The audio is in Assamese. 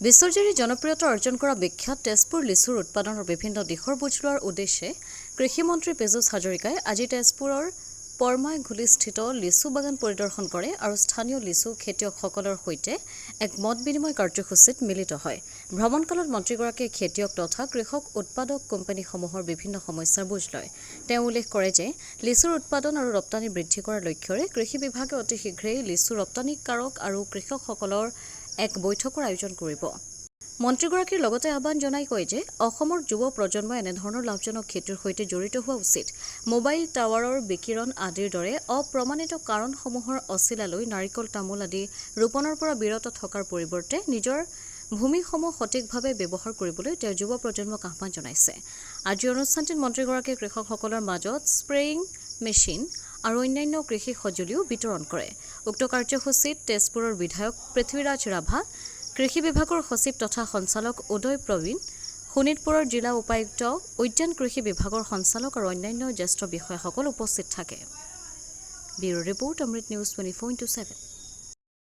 বিশ্বজুৰি জনপ্ৰিয়তা অৰ্জন কৰা বিখ্যাত তেজপুৰ লিচুৰ উৎপাদনৰ বিভিন্ন দিশৰ বুজ লোৱাৰ উদ্দেশ্যে কৃষিমন্ত্ৰী পীযুষ হাজৰিকাই আজি তেজপুৰৰ পৰমাইঘুলিস্থিত লিচু বাগান পৰিদৰ্শন কৰে আৰু স্থানীয় লিচু খেতিয়কসকলৰ সৈতে এক মত বিনিময় কাৰ্যসূচীত মিলিত হয়। ভ্ৰমণকালত মন্ত্ৰীগৰাকীয়ে খেতিয়ক তথা কৃষক উৎপাদক কোম্পানীসমূহৰ বিভিন্ন সমস্যাৰ বুজ লয়। তেওঁ উল্লেখ কৰে যে লিচুৰ উৎপাদন আৰু ৰপ্তানি বৃদ্ধি কৰাৰ লক্ষ্যৰে কৃষি বিভাগে অতি শীঘ্ৰেই লিচু ৰপ্তানিকাৰক আৰু কৃষকসকলৰ এক বৈঠকৰ আয়োজন কৰিব। মন্ত্ৰীগৰাকীৰ লগতে আহ্বান জনাই কয় যে অসমৰ যুৱ প্ৰজন্মই এনেধৰণৰ লাভজনক খেতিৰ সৈতে জড়িত হোৱা উচিত। মোবাইল টাৱাৰৰ বিকিৰণ আদিৰ দৰে অপ্ৰমাণিত কাৰণসমূহৰ অছিলালৈ নাৰিকল তামোল আদি ৰোপণৰ পৰা বিৰত থকাৰ পৰিৱৰ্তে নিজৰ ভূমিসমূহ সঠিকভাৱে ব্যৱহাৰ কৰিবলৈ তেওঁ যুৱ প্ৰজন্মক আহ্বান জনাইছে। আজিৰ অনুষ্ঠানটিত মন্ত্ৰীগৰাকীয়ে কৃষকসকলৰ মাজত স্প্ৰেয়িং মেচিন আৰু অন্যান্য কৃষি সঁজুলিও বিতৰণ কৰে। উক্ত কাৰ্যসূচীত তেজপুৰৰ বিধায়ক পৃথ্বীৰাজ ৰাভা, কৃষি বিভাগৰ সচিব তথা সঞ্চালক উদয় প্ৰবীণ, শোণিতপুৰৰ জিলা উপায়ুক্ত, উদ্যান কৃষি বিভাগৰ সঞ্চালক আৰু অন্যান্য জ্যেষ্ঠ বিষয়াসকল উপস্থিত থাকে। ব্যুৰ ৰিপৰ্ট অমৃত নিউজ 24/7।